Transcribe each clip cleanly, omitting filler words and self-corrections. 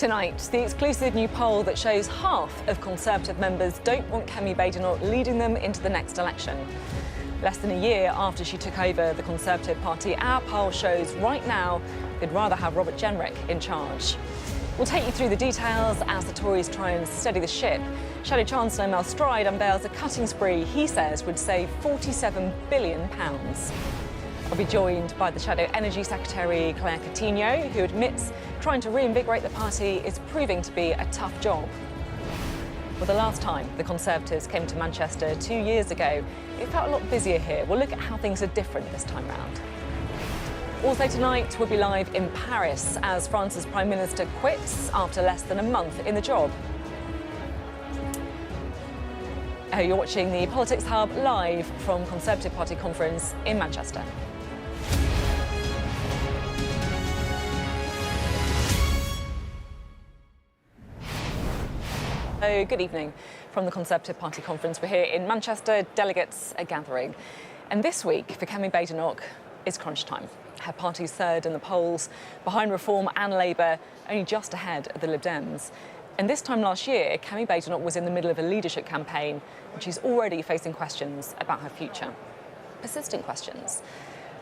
Tonight, the exclusive new poll that shows half of Conservative members don't want Kemi Badenoch leading them into the next election. Less than a year after she took over the Conservative Party, our poll shows right now they'd rather have Robert Jenrick in charge. We'll take you through the details as the Tories try and steady the ship. Shadow Chancellor Mel Stride unveils a cutting spree he says would save £47 billion. I'll be joined by the Shadow Energy Secretary Claire Coutinho, who admits trying to reinvigorate the party is proving to be a tough job. Well, the last time the Conservatives came to Manchester 2 years ago, it felt a lot busier here. We'll look at how things are different this time round. Also tonight, we'll be live in Paris as France's Prime Minister quits after less than a month in the job. You're watching the Politics Hub live from Conservative Party conference in Manchester. So, good evening from the Conservative Party conference. We're here in Manchester, delegates are gathering. And this week, for Kemi Badenoch, is crunch time. Her party's third in the polls, behind Reform and Labour, only just ahead of the Lib Dems. And this time last year, Kemi Badenoch was in the middle of a leadership campaign, and she's already facing questions about her future. Persistent questions.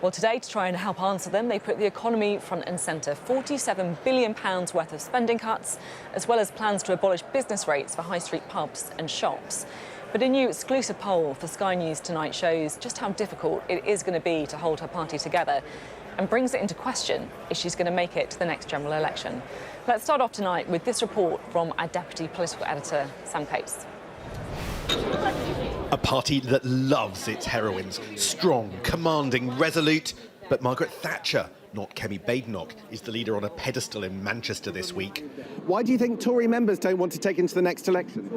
Well, today, to try and help answer them, they put the economy front and centre. £47 billion worth of spending cuts, as well as plans to abolish business rates for high street pubs and shops. But a new exclusive poll for Sky News tonight shows just how difficult it is going to be to hold her party together, and brings it into question if she's going to make it to the next general election. Let's start off tonight with this report from our Deputy Political Editor, Sam Coates. A party that loves its heroines. Strong, commanding, resolute. But Margaret Thatcher, not Kemi Badenoch, is the leader on a pedestal in Manchester this week. Why do you think Tory members don't want to take into the next election?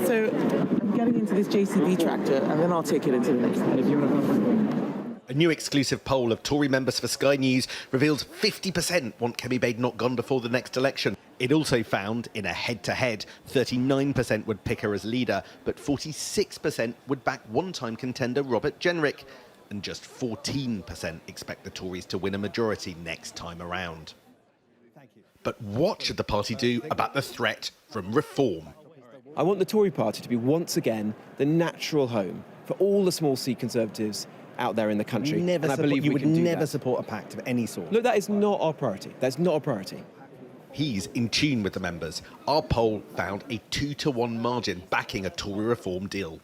So I'm getting into this JCB tractor and then I'll take it into the next one if you want to. A new exclusive poll of Tory members for Sky News reveals 50% want Kemi Badenoch gone before the next election. It also found, in a head-to-head, 39% would pick her as leader, but 46% would back one-time contender Robert Jenrick. And just 14% expect the Tories to win a majority next time around. But what should the party do about the threat from Reform? I want the Tory party to be once again the natural home for all the small C Conservatives out there in the country. You would never support a pact of any sort. Look, that is not our priority. That's not our priority. He's in tune with the members. Our poll found a 2-to-1 margin backing a Tory Reform deal.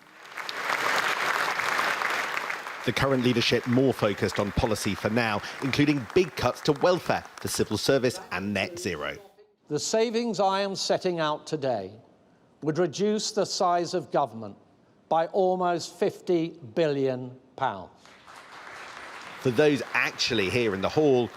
The current leadership more focused on policy for now, including big cuts to welfare, the civil service and net zero. The savings I am setting out today would reduce the size of government by almost £50 billion. For those actually here in the hall,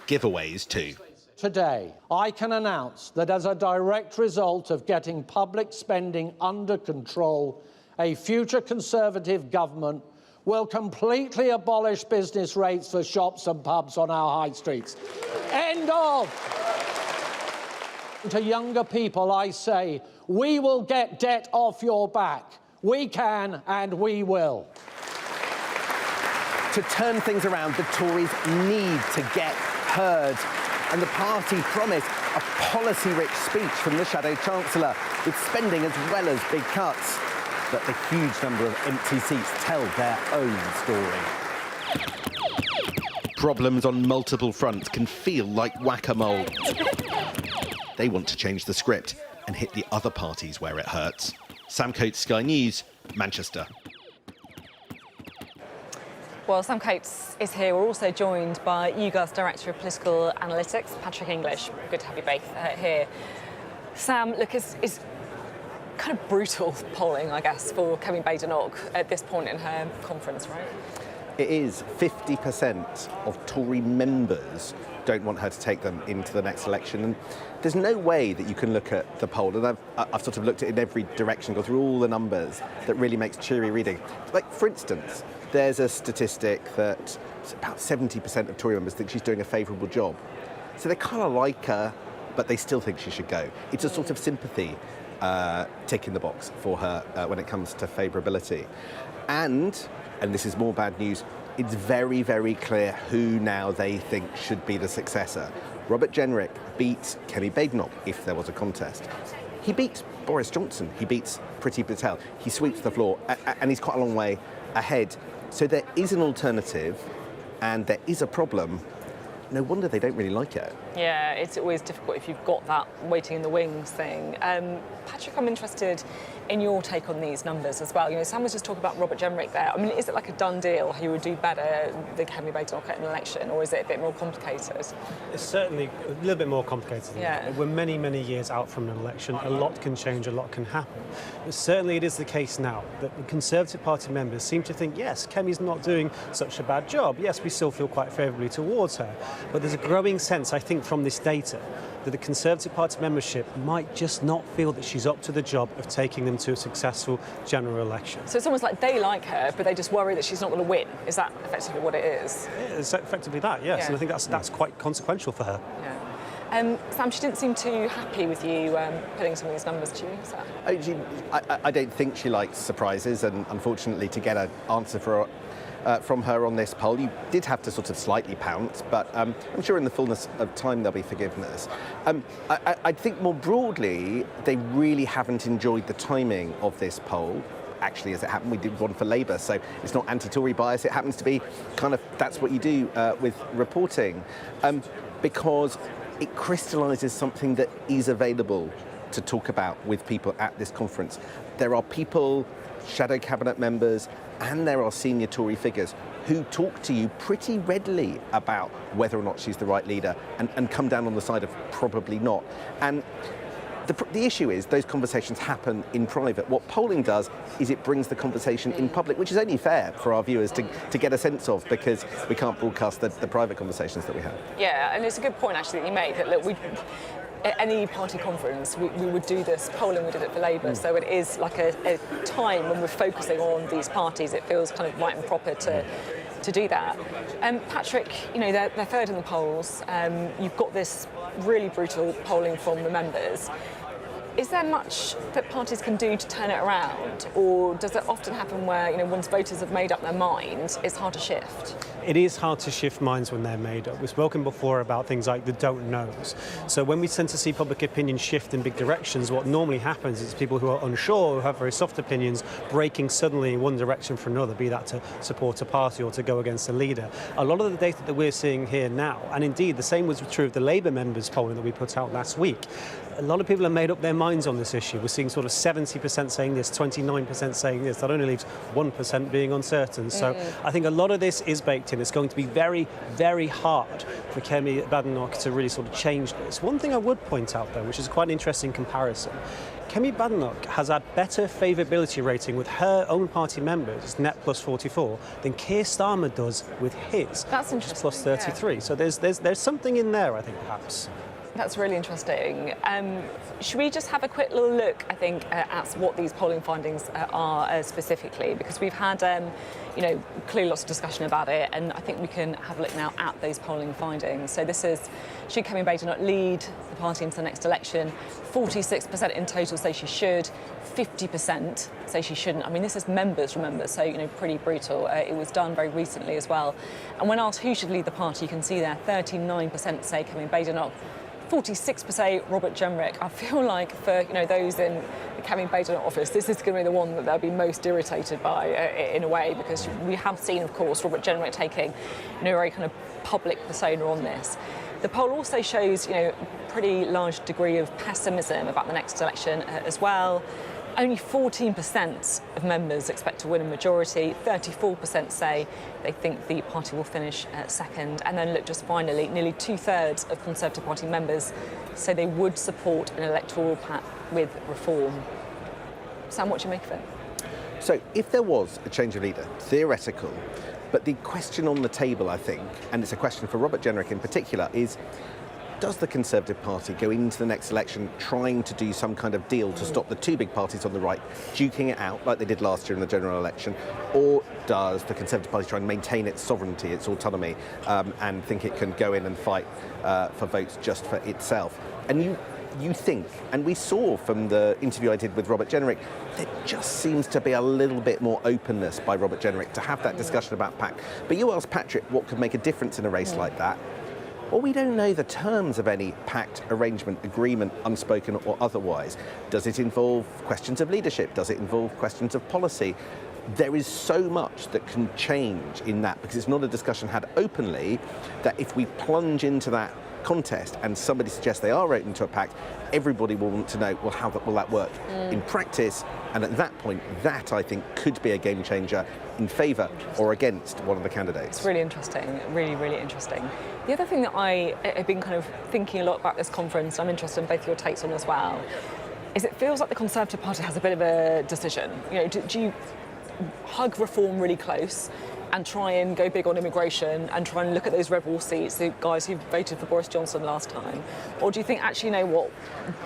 giveaways too. Today, I can announce that as a direct result of getting public spending under control, a future Conservative government will completely abolish business rates for shops and pubs on our high streets. End of! To younger people, I say, we will get debt off your back. We can and we will. To turn things around, the Tories need to get heard. And the party promised a policy-rich speech from the Shadow Chancellor, with spending as well as big cuts. But the huge number of empty seats tell their own story. Problems on multiple fronts can feel like whack-a-mole. They want to change the script and hit the other parties where it hurts. Sam Coates, Sky News, Manchester. Well, Sam Coates is here. We're also joined by UGA's Director of Political Analytics, Patrick English. Good to have you both here. Sam, look, it's kind of brutal polling, I guess, for Kemi Badenoch at this point in her conference, right? It is. 50% of Tory members don't want her to take them into the next election. And there's no way that you can look at the poll, and I've sort of looked at it in every direction, gone through all the numbers, that really makes cheery reading. Like, for instance, there's a statistic that about 70% of Tory members think she's doing a favourable job. So they kind of like her, but they still think she should go. It's a sort of sympathy tick in the box for her when it comes to favourability. And this is more bad news, it's very, very clear who now they think should be the successor. Robert Jenrick beats Kemi Badenoch if there was a contest. He beats Boris Johnson. He beats Priti Patel. He sweeps the floor, and he's quite a long way ahead. So there is an alternative, and there is a problem. No wonder they don't really like it. Yeah, it's always difficult if you've got that waiting in the wings thing. Patrick, I'm interested in your take on these numbers as well. You know, Sam was just talking about Robert Jenrick there. I mean, is it like a done deal? He would do better than Kemi Badenoch at an election, or is it a bit more complicated? It's certainly a little bit more complicated than that. We're many, many years out from an election. A lot can change, a lot can happen. But certainly it is the case now that the Conservative Party members seem to think, yes, Kemi's not doing such a bad job. Yes, we still feel quite favourably towards her. But there's a growing sense, I think, from this data that the Conservative Party membership might just not feel that she's up to the job of taking them to a successful general election. So it's almost like they like her, but they just worry that she's not going to win. Is that effectively what it is? Yeah, it's effectively that, yes. Yeah. And I think that's quite consequential for her. Yeah. Sam, she didn't seem too happy with you putting some of these numbers to you. I don't think she likes surprises, and unfortunately to get an answer from her on this poll, you did have to sort of slightly pounce, but I'm sure in the fullness of time there'll be forgiveness. I think more broadly, they really haven't enjoyed the timing of this poll. Actually, as it happened, we did one for Labour, so it's not anti-Tory bias. It happens to be kind of, that's what you do with reporting, because it crystallises something that is available to talk about with people at this conference. There are people, shadow cabinet members, and there are senior Tory figures who talk to you pretty readily about whether or not she's the right leader and come down on the side of probably not. And the issue is those conversations happen in private. What polling does is it brings the conversation in public, which is only fair for our viewers to get a sense of, because we can't broadcast the private conversations that we have. Yeah, and it's a good point actually that you make, that look, at any party conference, we would do this polling. We did it for Labour, so it is like a time when we're focusing on these parties. It feels kind of right and proper to do that. Patrick, you know, they're third in the polls. You've got this really brutal polling from the members. Is there much that parties can do to turn it around, or does it often happen where, you know, once voters have made up their mind, it's hard to shift? It is hard to shift minds when they're made up. We've spoken before about things like the don't knows. So when we tend to see public opinion shift in big directions, what normally happens is people who are unsure, who have very soft opinions, breaking suddenly in one direction for another, be that to support a party or to go against a leader. A lot of the data that we're seeing here now, and indeed the same was true of the Labour members polling that we put out last week, a lot of people have made up their minds on this issue. We're seeing sort of 70% saying this, 29% saying this. That only leaves 1% being uncertain. So I think a lot of this is baked in. It's going to be very, very hard for Kemi Badenoch to really sort of change this. One thing I would point out, though, which is quite an interesting comparison, Kemi Badenoch has a better favourability rating with her own party members, net plus 44, than Keir Starmer does with his. That's interesting. Plus 33. Yeah. So there's something in there, I think, perhaps. That's really interesting. Should we just have a quick little look, I think, at what these polling findings are specifically? Because we've had, you know, clearly lots of discussion about it, and I think we can have a look now at those polling findings. So this is, should Kemi Badenoch lead the party into the next election? 46% in total say she should, 50% say she shouldn't. I mean, this is members, remember, so, you know, pretty brutal. It was done very recently as well. And when asked who should lead the party, you can see there 39% say Kemi Badenoch, 46% Robert Jenrick. I feel like for, you know, those in the Kemi Badenoch office, this is going to be the one that they'll be most irritated by in a way, because we have seen, of course, Robert Jenrick taking, you know, a very kind of public persona on this. The poll also shows, you know, a pretty large degree of pessimism about the next election as well. Only 14% of members expect to win a majority. 34% say they think the party will finish second. And then, look, just finally, nearly 2/3 of Conservative Party members say they would support an electoral pact with reform. Sam, what do you make of it? So if there was a change of leader, theoretical, but the question on the table, I think, and it's a question for Robert Jenrick in particular, is does the Conservative Party go into the next election trying to do some kind of deal to stop the two big parties on the right duking it out like they did last year in the general election, or does the Conservative Party try and maintain its sovereignty, its autonomy, and think it can go in and fight for votes just for itself? And you think, and we saw from the interview I did with Robert Jenrick, there just seems to be a little bit more openness by Robert Jenrick to have that discussion about PAC. But you asked Patrick what could make a difference in a race like that. or we don't know the terms of any pact, arrangement, agreement, unspoken or otherwise. Does it involve questions of leadership? Does it involve questions of policy? There is so much that can change in that, because it's not a discussion had openly, that if we plunge into that contest and somebody suggests they are open to a pact, everybody will want to know, well, how will that work in practice? And at that point, that I think could be a game changer in favour or against one of the candidates. It's really interesting, really, really interesting. The other thing that I have been kind of thinking a lot about this conference, I'm interested in both your takes on as well, is it feels like the Conservative Party has a bit of a decision. You know, do you hug reform really close and try and go big on immigration and try and look at those red wall seats, the guys who voted for Boris Johnson last time? Or do you think, actually, you know what,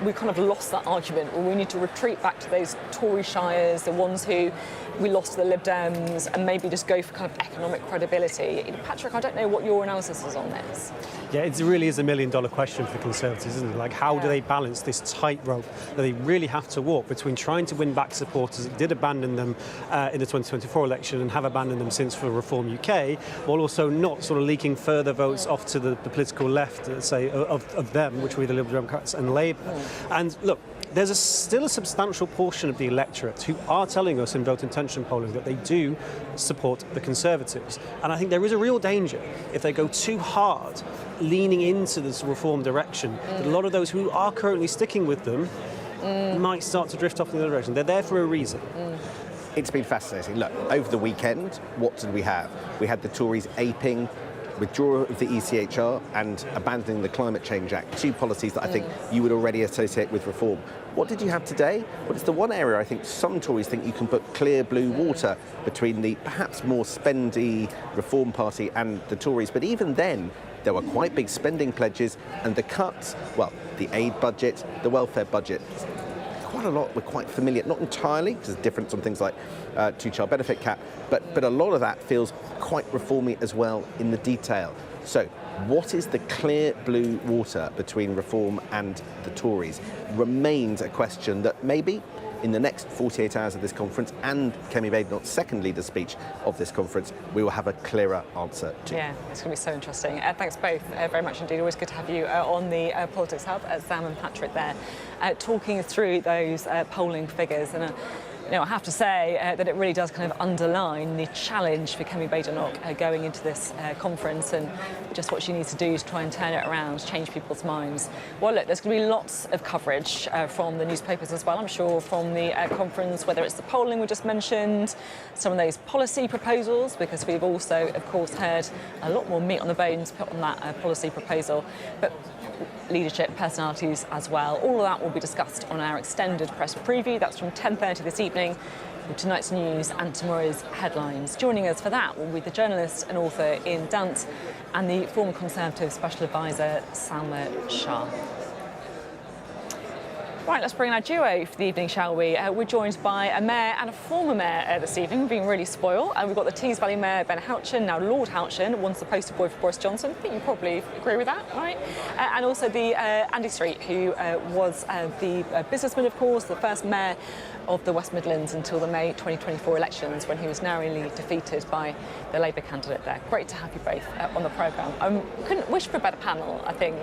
we kind of lost that argument, or we need to retreat back to those Tory shires, the ones who we lost to the Lib Dems, and maybe just go for kind of economic credibility? Patrick, I don't know what your analysis is on this. Yeah, it really is $1 million question for the Conservatives, isn't it? Like, how do they balance this tightrope that they really have to walk between trying to win back supporters that did abandon them in the 2024 election and have abandoned them since for Reform UK, while also not sort of leaking further votes off to the political left, say, of them, which were the Liberal Democrats and Labour. And look, there's still a substantial portion of the electorate who are telling us in vote intention polling that they do support the Conservatives. And I think there is a real danger if they go too hard leaning into this reform direction, that a lot of those who are currently sticking with them might start to drift off in the other direction. They're there for a reason. It's been fascinating. Look, over the weekend, what did we have? We had the Tories aping withdrawal of the ECHR and abandoning the Climate Change Act, two policies that I think you would already associate with reform. What did you have today? Well, it's the one area I think some Tories think you can put clear blue water between the perhaps more spendy Reform Party and the Tories. But even then, there were quite big spending pledges, and the cuts, well, the aid budget, the welfare budget, quite a lot were quite familiar, not entirely, because there's difference on things like two-child benefit cap, but a lot of that feels quite reformy as well in the detail. So what is the clear blue water between Reform and the Tories remains a question that maybe in the next 48 hours of this conference and Kemi Badenoch's second leader speech of this conference, we will have a clearer answer to. Yeah, it's going to be so interesting. Thanks both very much indeed. Always good to have you on the Politics Hub, Sam and Patrick there, talking through those polling figures. And you know, I have to say that it really does kind of underline the challenge for Kemi Badenoch going into this conference, and just what she needs to do to try and turn it around, change people's minds. Well, look, there's going to be lots of coverage from the newspapers as well, I'm sure, from the conference, whether it's the polling we just mentioned, some of those policy proposals, because we've also, of course, heard a lot more meat on the bones put on that policy proposal. But leadership, personalities as well. All of that will be discussed on our extended press preview. That's from 10:30 this evening, with tonight's news and tomorrow's headlines. Joining us for that will be the journalist and author Ian Dunt and the former Conservative Special Advisor Salma Shah. Right, let's bring in our duo for the evening, shall we? We're joined by a mayor and a former mayor this evening. We've been really spoiled. We've got the Tees Valley Mayor, Ben Houchen, now Lord Houchen, once the poster boy for Boris Johnson. I think you probably agree with that, right? And also the Andy Street, who was the businessman, of course, the first mayor of the West Midlands until the May 2024 elections, when he was narrowly defeated by the Labour candidate there. Great to have you both on the programme. Couldn't wish for a better panel, I think,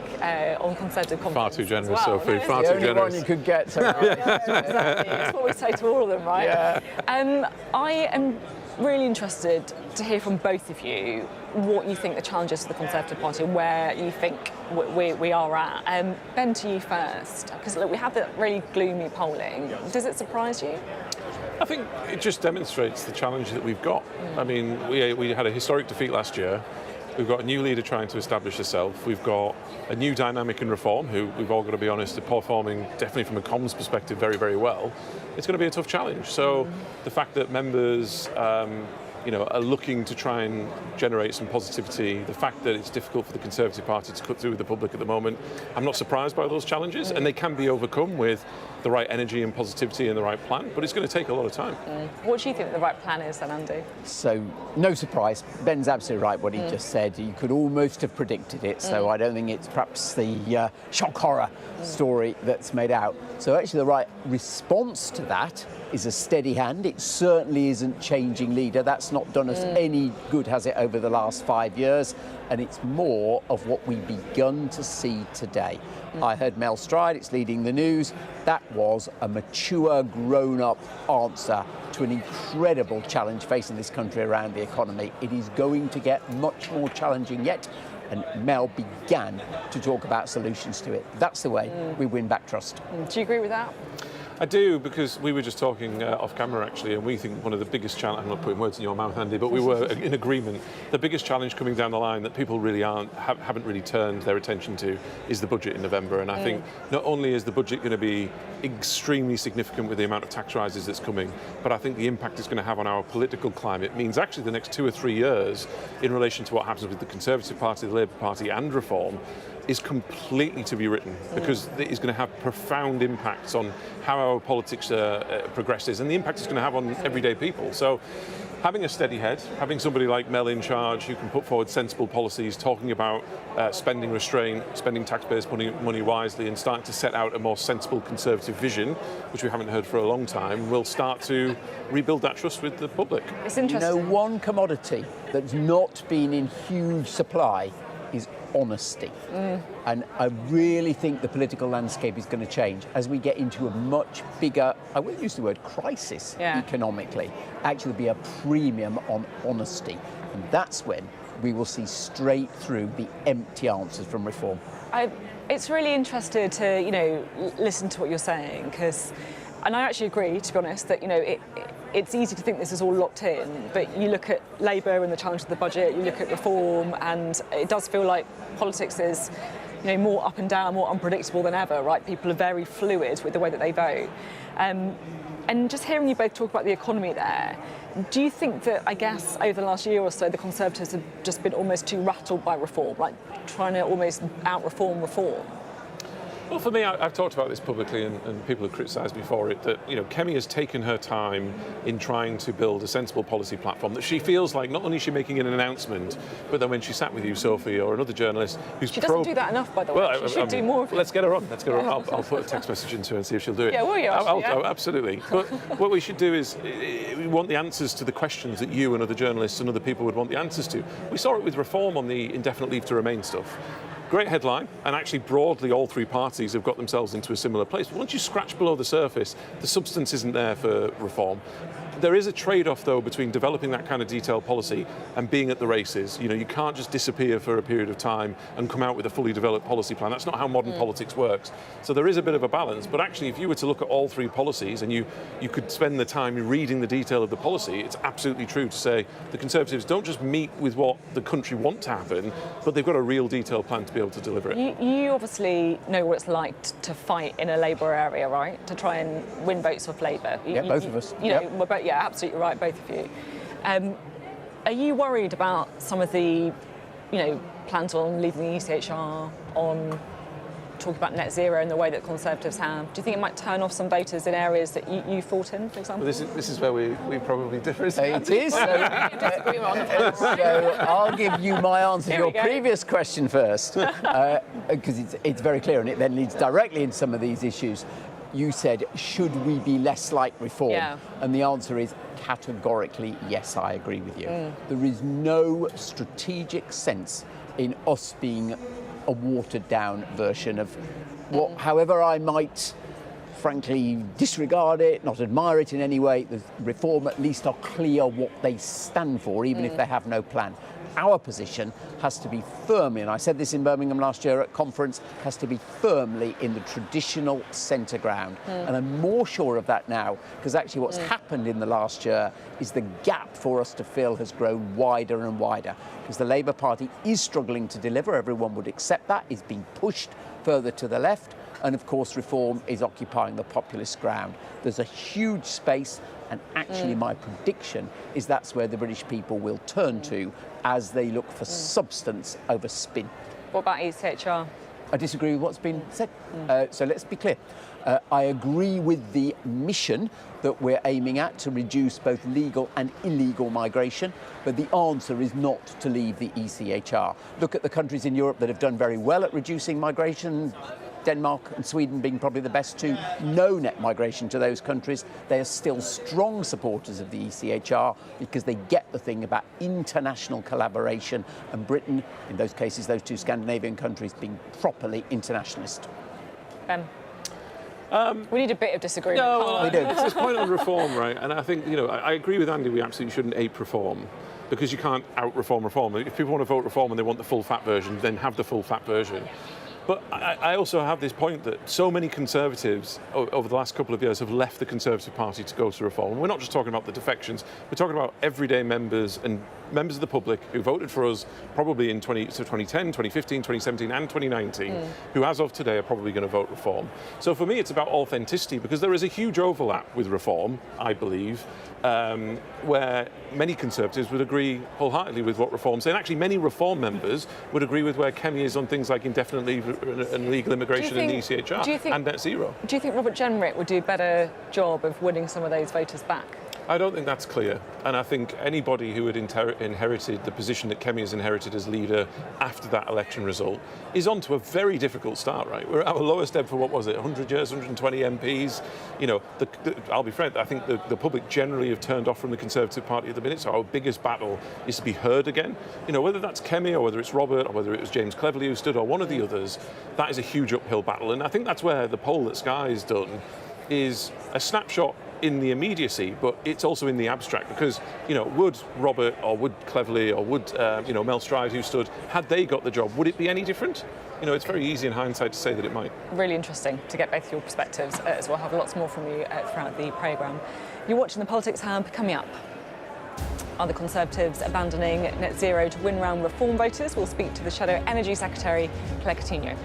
on Conservative conference. Far too generous, well. Sophie. Far too generous. One you could get. So exactly. That's what we say to all of them, right? Yeah. I am really interested to hear from both of you what you think the challenges for the Conservative Party and where you think we are at. Ben, to you first, because look, we have that really gloomy polling. Does it surprise you? I think it just demonstrates the challenge that we've got. I mean, we had a historic defeat last year. We've got a new leader trying to establish herself. We've got a new dynamic in Reform, who we've all got to be honest, are performing definitely from a comms perspective very, very well. It's going to be a tough challenge. So the fact that members are looking to try and generate some positivity, the fact that it's difficult for the Conservative Party to cut through with the public at the moment, I'm not surprised by those challenges, and they can be overcome with the right energy and positivity and the right plan, but it's going to take a lot of time. What do you think the right plan is then, Andy? So, no surprise. Ben's absolutely right what he just said. You could almost have predicted it, so I don't think it's perhaps the shock horror story that's made out. So actually the right response to that is a steady hand. It certainly isn't changing leader. That's not done us any good, has it, over the last 5 years? And it's more of what we've begun to see today. I heard Mel Stride, it's leading the news. That was a mature, grown-up answer to an incredible challenge facing this country around the economy. It is going to get much more challenging yet. And Mel began to talk about solutions to it. That's the way we win back trust. Do you agree with that? I do, because we were just talking off camera actually, and we think one of the biggest challenge, I'm not putting words in your mouth, Andy, but we were in agreement, the biggest challenge coming down the line that people really haven't really turned their attention to is the budget in November. And I think not only is the budget going to be extremely significant with the amount of tax rises that's coming, but I think the impact it's going to have on our political climate means actually the next 2 or 3 years in relation to what happens with the Conservative Party, the Labour Party and Reform is completely to be written, because it is going to have profound impacts on how our politics progresses and the impact it's going to have on everyday people. So having a steady head, having somebody like Mel in charge who can put forward sensible policies, talking about spending restraint, spending taxpayers' money wisely, and starting to set out a more sensible Conservative vision, which we haven't heard for a long time, will start to rebuild that trust with the public. It's interesting. You know, one commodity that's not been in huge supply is honesty. And I really think the political landscape is going to change as we get into a much bigger, I won't use the word crisis economically, actually be a premium on honesty. And that's when we will see straight through the empty answers from Reform. It's really interesting to, listen to what you're saying, and I actually agree, to be honest, that, it's easy to think this is all locked in, but you look at Labour and the challenge of the budget, you look at Reform, and it does feel like politics is, more up and down, more unpredictable than ever, right? People are very fluid with the way that they vote. And just hearing you both talk about the economy there, do you think that, I guess, over the last year or so, the Conservatives have just been almost too rattled by Reform, like trying to almost out-reform Reform? Well, for me, I've talked about this publicly, and people have criticised me for it, that, Kemi has taken her time in trying to build a sensible policy platform that she feels like not only is she making an announcement, but then when she sat with you, Sophie, or another journalist who's She doesn't do that enough, by the way. She should do more of it. Let's get her on. I'll put a text message into her and see if she'll do it. Yeah, will you? Absolutely. But what we should do is we want the answers to the questions that you and other journalists and other people would want the answers to. We saw it with Reform on the indefinite leave to remain stuff. Great headline, and actually broadly all three parties have got themselves into a similar place. But once you scratch below the surface, the substance isn't there for Reform. There is a trade-off, though, between developing that kind of detailed policy and being at the races. You can't just disappear for a period of time and come out with a fully developed policy plan. That's not how modern politics works. So there is a bit of a balance. But actually, if you were to look at all three policies and you could spend the time reading the detail of the policy, it's absolutely true to say the Conservatives don't just meet with what the country want to happen, but they've got a real detailed plan to be able to deliver it. You obviously know what it's like to fight in a Labour area, right? To try and win votes off Labour. Both of us. Yeah, absolutely right, both of you. Are you worried about some of the, plans on leaving the ECHR, on talking about net zero in the way that Conservatives have? Do you think it might turn off some voters in areas that you fought in, for example? Well, this is where we probably differ. It is. So I'll give you my answer to your previous question first, because it's very clear, and it then leads directly into some of these issues. You said, should we be less like Reform? Yeah. And the answer is categorically yes, I agree with you. There is no strategic sense in us being a watered down version of what, however I might frankly disregard it, not admire it in any way, the Reform at least are clear what they stand for, even if they have no plan. Our position has to be firmly, and I said this in Birmingham last year at conference, has to be firmly in the traditional centre ground. And I'm more sure of that now, because actually what's happened in the last year is the gap for us to fill has grown wider and wider, because the Labour Party is struggling to deliver, everyone would accept that, is being pushed further to the left, and of course Reform is occupying the populist ground. There's a huge space, and actually my prediction is that's where the British people will turn to as they look for substance over spin. What about ECHR? I disagree with what's been said. So let's be clear. I agree with the mission that we're aiming at to reduce both legal and illegal migration, but the answer is not to leave the ECHR. Look at the countries in Europe that have done very well at reducing migration. Denmark and Sweden being probably the best two, no net migration to those countries. They are still strong supporters of the ECHR because they get the thing about international collaboration, and Britain, in those cases, those two Scandinavian countries, being properly internationalist. We need a bit of disagreement. No, we do. It's this point on reform, right? And I think, I agree with Andy, we absolutely shouldn't ape reform, because you can't out-reform reform. If people want to vote reform and they want the full fat version, then have the full fat version. But I also have this point that so many Conservatives over the last couple of years have left the Conservative Party to go to reform. And we're not just talking about the defections, we're talking about everyday members and members of the public who voted for us probably in 2010, 2015, 2017 and 2019, who as of today are probably going to vote reform. So for me it's about authenticity, because there is a huge overlap with reform, I believe, where many Conservatives would agree wholeheartedly with what reform say, and actually many reform members would agree with where Kemi is on things like indefinite leave and legal immigration in the ECHR and net zero. Do you think Robert Jenrick would do a better job of winning some of those voters back? I don't think that's clear, and I think anybody who had inherited the position that Kemi has inherited as leader after that election result is on to a very difficult start, right? We're at our lowest ebb for, what was it, 100 years, 120 MPs. I'll be frank, I think the public generally have turned off from the Conservative Party at the minute, so our biggest battle is to be heard again. Whether that's Kemi or whether it's Robert or whether it was James Cleverly who stood, or one of the others, that is a huge uphill battle, and I think that's where the poll that Sky's done is a snapshot in the immediacy, but it's also in the abstract, because would Robert or would Cleverly or would Mel Stride, who stood, had they got the job, would it be any different? It's very easy in hindsight to say that it might. Really interesting to get both your perspectives as well. Have lots more from you throughout the programme. You're watching the Politics Hub. Coming up, are the Conservatives abandoning net zero to win round reform voters? We'll speak to the Shadow Energy Secretary, Claire Coutinho.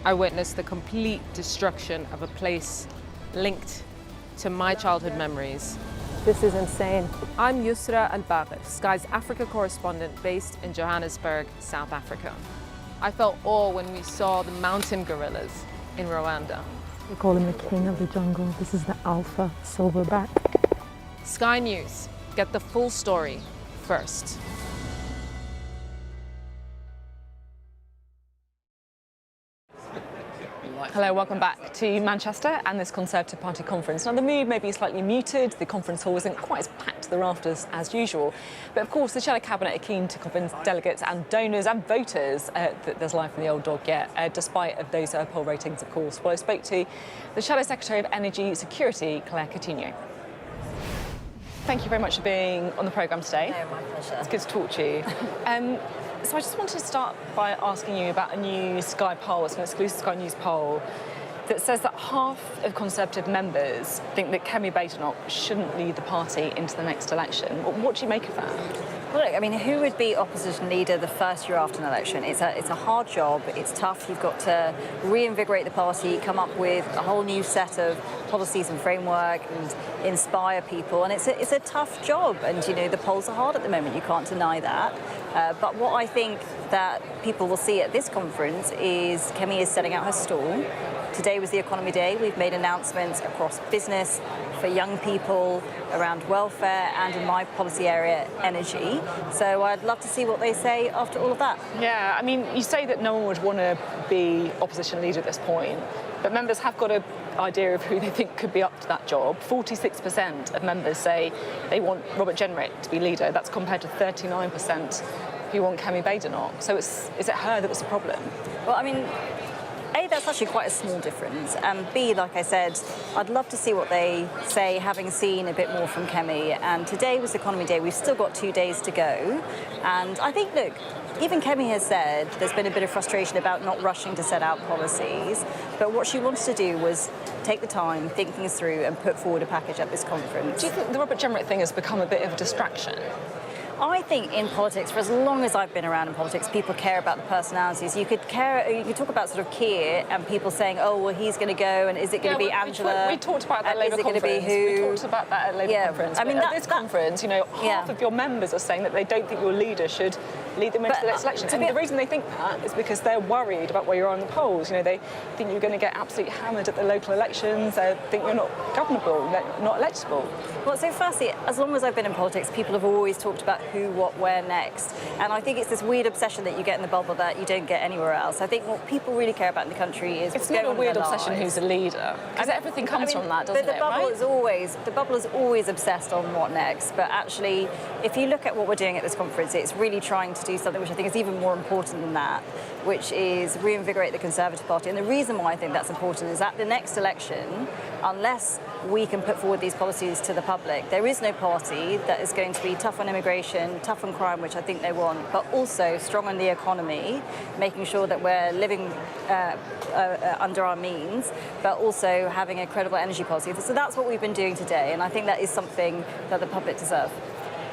I witnessed the complete destruction of a place linked to my childhood memories. This is insane. I'm Yusra Al-Bagher, Sky's Africa correspondent based in Johannesburg, South Africa. I felt awe when we saw the mountain gorillas in Rwanda. We call him the king of the jungle. This is the alpha silverback. Sky News, get the full story first. Hello, welcome back to Manchester and this Conservative Party conference. Now, the mood may be slightly muted. The conference hall isn't quite as packed to the rafters as usual. But of course, the Shadow Cabinet are keen to convince delegates and donors and voters that there's life in the old dog yet, despite of those poll ratings, of course. Well, I spoke to the Shadow Secretary of Energy Security, Claire Coutinho. thank you very much for being on the programme today. No, my pleasure. It's good to talk to you. So I just wanted to start by asking you about a new Sky poll, it's an exclusive Sky News poll, that says that half of Conservative members think that Kemi Badenoch shouldn't lead the party into the next election. What do you make of that? Well, look, I mean, who would be opposition leader the first year after an election? It's a hard job, it's tough. You've got to reinvigorate the party, come up with a whole new set of policies and framework and inspire people. And it's a tough job. And, you know, the polls are hard at the moment, you can't deny that. But what I think that people will see at this conference is Kemi is setting out her stall. Today was the Economy Day. We've made announcements across business, for young people, around welfare, and in my policy area, energy. So I'd love to see what they say after all of that. Yeah, I mean, you say that no one would want to be opposition leader at this point, but members have got an idea of who they think could be up to that job. 46% of members say they want Robert Jenrick to be leader. That's compared to 39% who want Kemi Badenoch. So is it her that was the problem? Well, I mean, A, that's actually quite a small difference, and B, like I said, I'd love to see what they say, having seen a bit more from Kemi. And today was Economy Day. We've still got 2 days to go. And I think, look, even Kemi has said there's been a bit of frustration about not rushing to set out policies, but what she wanted to do was take the time, think things through, and put forward a package at this conference. Do you think the Robert Jenrick thing has become a bit of a distraction? I think in politics, for as long as I've been around in politics, people care about the personalities. You could talk about sort of Keir and people saying, oh, well, he's going to go, and is it going to be Angela? We talked about that at Labour conference. We talked about that at Labour conference. I mean, at this conference, you know, half of your members are saying that they don't think your leader should lead them into the next election. And the reason they think that is because they're worried about where you are in the polls. You know, they think you're going to get absolutely hammered at the local elections. They think you're not governable, not electable. Well, so firstly, as long as I've been in politics, people have always talked about who, what, where next. And I think it's this weird obsession that you get in the bubble that you don't get anywhere else. I think what people really care about in the country is it's not a weird obsession who's a leader, because everything comes from that, doesn't it? The bubble is always obsessed on what next. But actually, if you look at what we're doing at this conference, it's really trying to do something which I think is even more important than that, which is reinvigorate the Conservative Party. And the reason why I think that's important is at the next election, unless we can put forward these policies to the public, there is no party that is going to be tough on immigration, tough on crime, which I think they want, but also strong on the economy, making sure that we're living under our means, but also having a credible energy policy. So that's what we've been doing today, and I think that is something that the public deserve.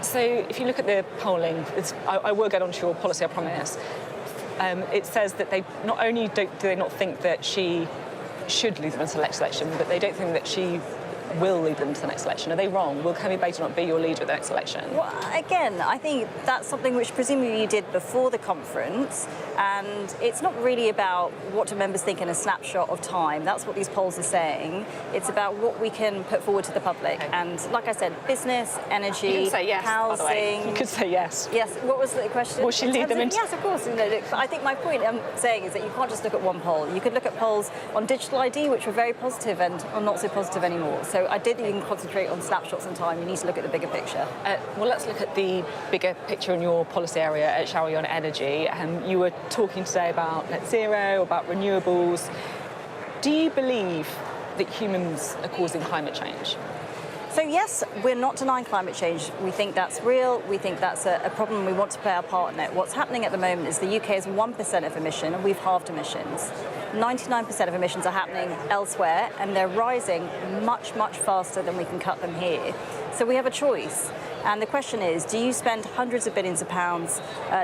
So if you look at the polling, I will get onto your policy, I promise. It says that they not only do they not think that she should lead them into the next election, but they don't think that she will lead them to the next election. Are they wrong? Will Kemi Badenoch be your leader at the next election? Well, again, I think that's something which presumably you did before the conference, and it's not really about what do members think in a snapshot of time. That's what these polls are saying. It's about what we can put forward to the public. Okay. And like I said, business, energy, you can say yes, housing. By the way. You could say yes. Yes. What was the question? Will she lead them into? Yes, of course. You know, look, I think my point I'm saying is that you can't just look at one poll. You could look at polls on digital ID, which were very positive and are not so positive anymore. So I did even concentrate on snapshots in time. You need to look at the bigger picture. Well, let's look at the bigger picture in your policy area, shall we, on energy. You were talking today about net zero, about renewables. Do you believe that humans are causing climate change? So yes, we're not denying climate change. We think that's real. We think that's a problem. We want to play our part in it. What's happening at the moment is the UK is 1% of emission, and we've halved emissions. 99% of emissions are happening elsewhere, and they're rising much, much faster than we can cut them here. So we have a choice. And the question is, do you spend hundreds of billions of pounds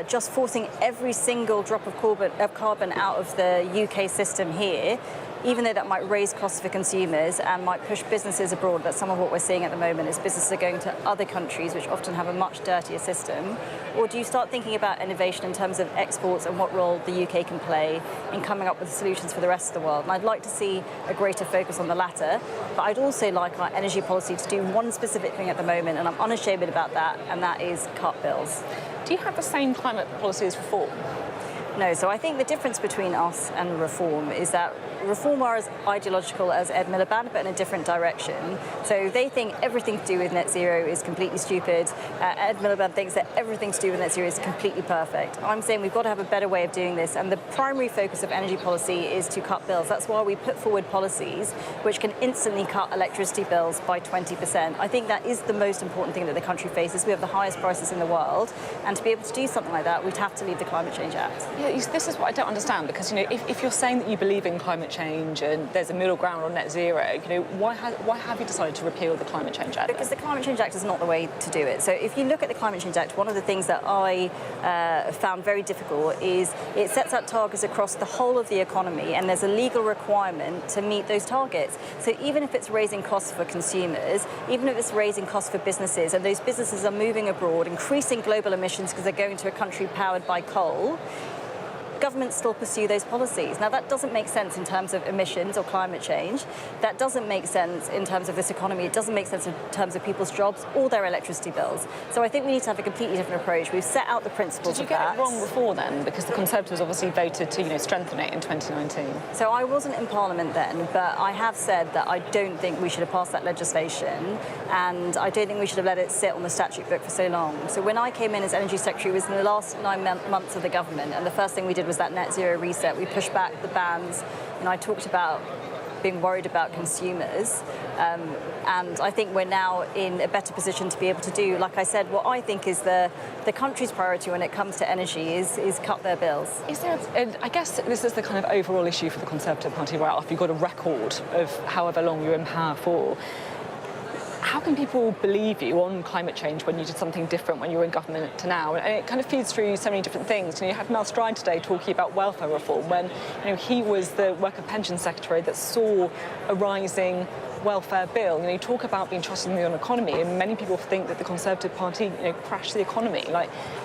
just forcing every single drop of carbon out of the UK system here, even though that might raise costs for consumers and might push businesses abroad? That's some of what we're seeing at the moment, is businesses are going to other countries which often have a much dirtier system. Or do you start thinking about innovation in terms of exports and what role the UK can play in coming up with solutions for the rest of the world? And I'd like to see a greater focus on the latter, but I'd also like our energy policy to do one specific thing at the moment, and I'm unashamed about that, and that is cut bills. Do you have the same climate policy as reform? No, so I think the difference between us and Reform is that Reform are as ideological as Ed Miliband, but in a different direction. So they think everything to do with net zero is completely stupid. Ed Miliband thinks that everything to do with net zero is completely perfect. I'm saying we've got to have a better way of doing this, and the primary focus of energy policy is to cut bills. That's why we put forward policies which can instantly cut electricity bills by 20%. I think that is the most important thing that the country faces. We have the highest prices in the world, and to be able to do something like that, we'd have to leave the Climate Change Act. Yeah, this is what I don't understand, because if you're saying that you believe in climate change and there's a middle ground on net zero, why have you decided to repeal the Climate Change Act? Because the Climate Change Act is not the way to do it. So if you look at the Climate Change Act, one of the things that I found very difficult is it sets out targets across the whole of the economy, and there's a legal requirement to meet those targets. So even if it's raising costs for consumers, even if it's raising costs for businesses, and those businesses are moving abroad, increasing global emissions because they're going to a country powered by coal, governments still pursue those policies. Now, that doesn't make sense in terms of emissions or climate change. That doesn't make sense in terms of this economy. It doesn't make sense in terms of people's jobs or their electricity bills. So I think we need to have a completely different approach. We've set out the principles of that. Did you get it wrong before then? Because the Conservatives obviously voted to, strengthen it in 2019. So I wasn't in Parliament then, but I have said that I don't think we should have passed that legislation, and I don't think we should have let it sit on the statute book for so long. So when I came in as Energy Secretary, it was in the last 9 months of the government, and the first thing we did was that net zero reset. We pushed back the bans, and I talked about being worried about consumers, and I think we're now in a better position to be able to do, like I said, what I think is the country's priority when it comes to energy is cut their bills. I guess this is the kind of overall issue for the Conservative Party, right? If you've got a record of however long you're in power for, how can people believe you on climate change when you did something different when you were in government to now? And it kind of feeds through so many different things. You had Mel Stride today talking about welfare reform when he was the Work and Pension Secretary that saw a rising welfare bill. You talk about being trusted in the economy, and many people think that the Conservative Party crashed the economy.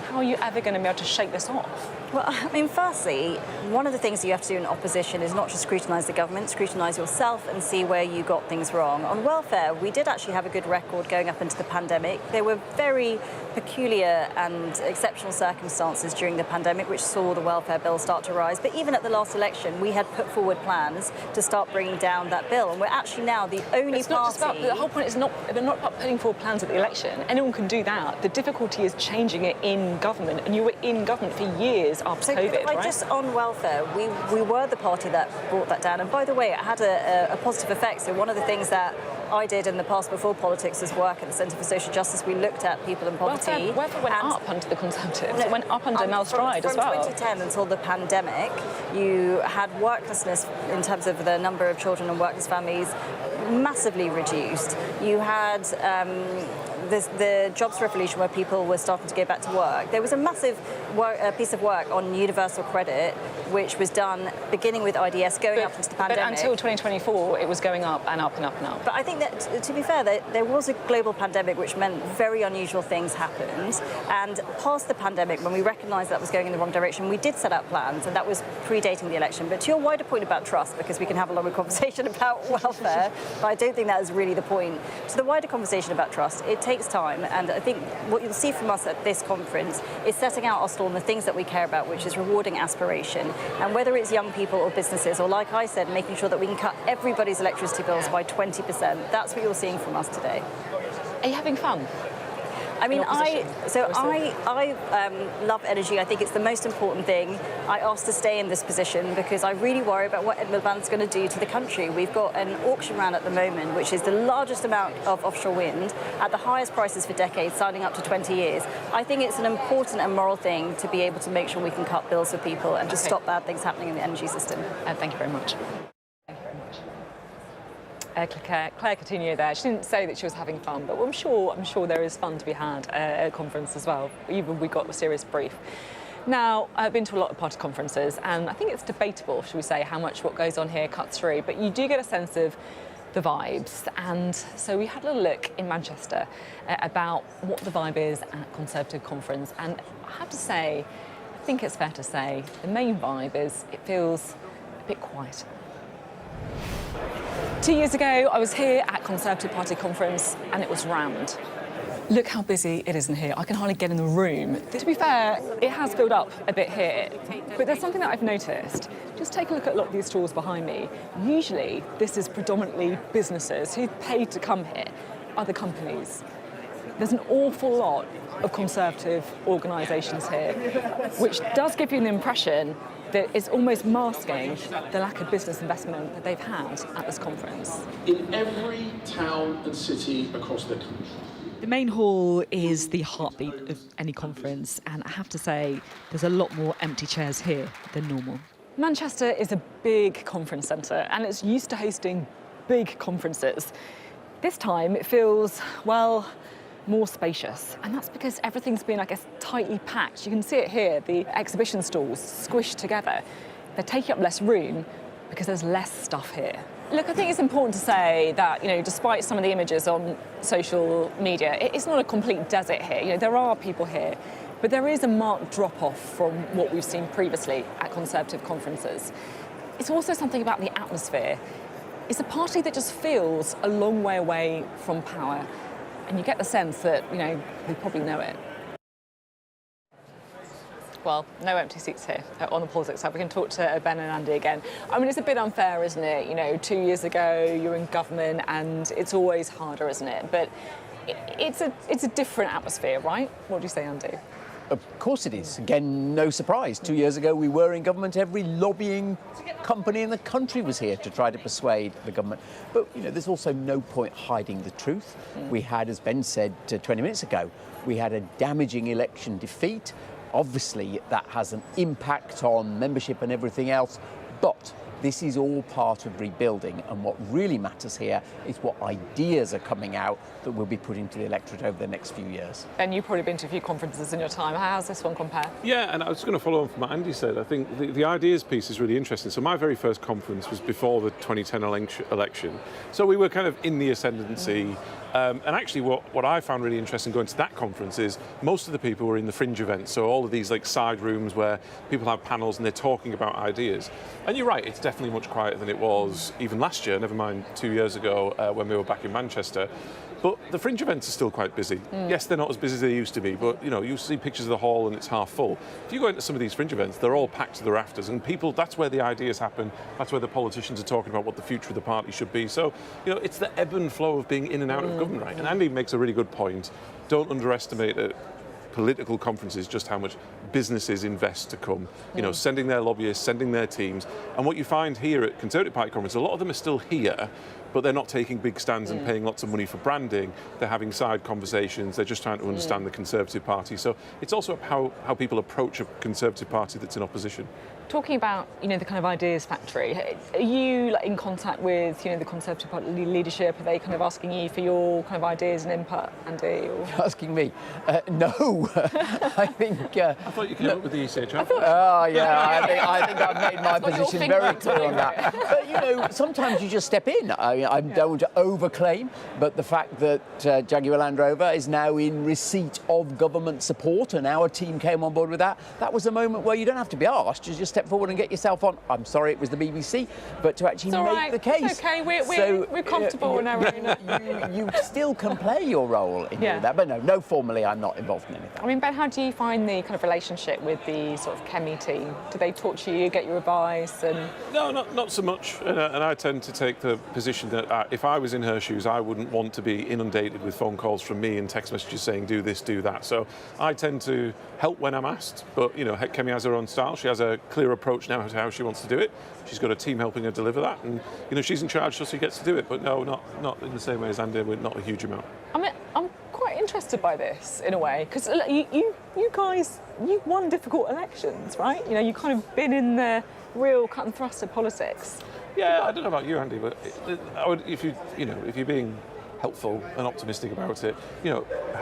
How are you ever going to be able to shake this off? Well, I mean, firstly, one of the things you have to do in opposition is not just scrutinise the government, scrutinise yourself and see where you got things wrong. On welfare, we did actually have a good record going up into the pandemic. There were very peculiar and exceptional circumstances during the pandemic which saw the welfare bill start to rise. But even at the last election, we had put forward plans to start bringing down that bill. And we're actually now the only party... The whole point is they're not about putting forward plans at the election. Anyone can do that. The difficulty is changing it in government. And you were in government for years after COVID, right? Just on welfare, we were the party that brought that down. And by the way, it had a positive effect. So one of the things that I did in the past before politics was work at the Centre for Social Justice. We looked at people in poverty. Welfare went up under the Conservatives. It went up under Mel Stride as well. From 2010 until the pandemic, you had worklessness in terms of the number of children and workless families massively reduced. You had the jobs revolution where people were starting to go back to work. There was a massive piece of work on universal credit, which was done beginning with IDS, going up into the pandemic. But until 2024, it was going up and up and up and up. But I think that, to be fair, there was a global pandemic which meant very unusual things happened. And past the pandemic, when we recognised that was going in the wrong direction, we did set out plans, and that was predating the election. But to your wider point about trust, because we can have a longer conversation about welfare, but I don't think that is really the point. To the wider conversation about trust, it takes time, and I think what you'll see from us at this conference is setting out our stall on the things that we care about, which is rewarding aspiration. And whether it's young people or businesses, or like I said, making sure that we can cut everybody's electricity bills by 20%, that's what you're seeing from us today. Are you having fun? I mean, I love energy. I think it's the most important thing. I asked to stay in this position because I really worry about what Ed Miliband's going to do to the country. We've got an auction round at the moment, which is the largest amount of offshore wind at the highest prices for decades, signing up to 20 years. I think it's an important and moral thing to be able to make sure we can cut bills for people and to stop bad things happening in the energy system. Thank you very much. Claire Coutinho there. She didn't say that she was having fun, but I'm sure there is fun to be had at a conference as well. Even we got a serious brief. Now, I've been to a lot of party conferences, and I think it's debatable, should we say, how much what goes on here cuts through. But you do get a sense of the vibes, and so we had a little look in Manchester about what the vibe is at Conservative conference. And I have to say, I think it's fair to say, the main vibe is it feels a bit quiet. 2 years ago, I was here at Conservative Party conference, and it was rammed. Look how busy it is in here. I can hardly get in the room. To be fair, it has filled up a bit here. But there's something that I've noticed. Just take a look at a lot of these stalls behind me. Usually, this is predominantly businesses who've paid to come here, other companies. There's an awful lot of Conservative organisations here, which does give you the impression that it's almost masking the lack of business investment that they've had at this conference. In every town and city across the country. The main hall is the heartbeat of any conference, and I have to say there's a lot more empty chairs here than normal. Manchester is a big conference centre, and it's used to hosting big conferences. This time it feels, well, more spacious, and that's because everything's been, I guess, tightly packed. You can see it here, the exhibition stalls squished together. They're taking up less room because there's less stuff here. Look, I think it's important to say that, despite some of the images on social media, it's not a complete desert here. There are people here, but there is a marked drop-off from what we've seen previously at Conservative conferences. It's also something about the atmosphere. It's a party that just feels a long way away from power, and you get the sense that, we probably know it. Well, no empty seats here on the politics side. We can talk to Ben and Andy again. I mean, it's a bit unfair, isn't it? 2 years ago, you're in government, and it's always harder, isn't it? But it's a different atmosphere, right? What do you say, Andy? Of course it is. Again, no surprise. 2 years ago, we were in government. Every lobbying company in the country was here to try to persuade the government. But, there's also no point hiding the truth. We had, as Ben said 20 minutes ago, we had a damaging election defeat. Obviously, that has an impact on membership and everything else, but this is all part of rebuilding, and what really matters here is what ideas are coming out that will be put into the electorate over the next few years. Ben, you've probably been to a few conferences in your time. How's this one compare? Yeah, and I was going to follow on from what Andy said. I think the ideas piece is really interesting. So my very first conference was before the 2010 election. So we were kind of in the ascendancy. And actually what I found really interesting going to that conference is most of the people were in the fringe events, so all of these side rooms where people have panels and they're talking about ideas. And you're right, it's definitely much quieter than it was even last year, never mind 2 years ago when we were back in Manchester. But the fringe events are still quite busy. Yes, they're not as busy as they used to be, but you see pictures of the hall and it's half full. If you go into some of these fringe events, they're all packed to the rafters, and that's where the ideas happen. That's where the politicians are talking about what the future of the party should be. So, it's the ebb and flow of being in and out of government, right? And Andy makes a really good point. Don't underestimate it. Political conferences, just how much businesses invest to come, sending their lobbyists, sending their teams. And what you find here at Conservative Party conference, a lot of them are still here, but they're not taking big stands and paying lots of money for branding. They're having side conversations. They're just trying to understand the Conservative Party. So it's also how people approach a Conservative Party that's in opposition. Talking about, the kind of ideas factory, are you in contact with, the Conservative Party leadership? Are they kind of asking you for your kind of ideas and input, Andy? Or? Asking me? No. I think... I thought you came up with the ECHR. I think I've made my position very clear on that. But, sometimes you just step in. I don't want to overclaim, but the fact that Jaguar Land Rover is now in receipt of government support, and our team came on board with that was a moment where you don't have to be asked. You just step forward and get yourself on. I'm sorry it was the BBC, but to actually make the case. It's okay, we're comfortable in our own. You still can play your role in doing that, but no, formally I'm not involved in anything. I mean, Ben, how do you find the kind of relationship with the sort of Kemi team? Do they talk to you, get your advice? And No, not so much. And I tend to take the position that if I was in her shoes, I wouldn't want to be inundated with phone calls from me and text messages saying do this, do that. So I tend to help when I'm asked, but Kemi has her own style. She has a clear approach now to how she wants to do it. She's got a team helping her deliver that, and she's in charge, so she gets to do it. But no, not in the same way as Andy. Not a huge amount. I mean, I'm quite interested by this in a way, because you guys, you won difficult elections, right? You've kind of been in the real cut and thrust of politics. Yeah, I don't know about you, Andy, but I would, if you're being helpful and optimistic about it,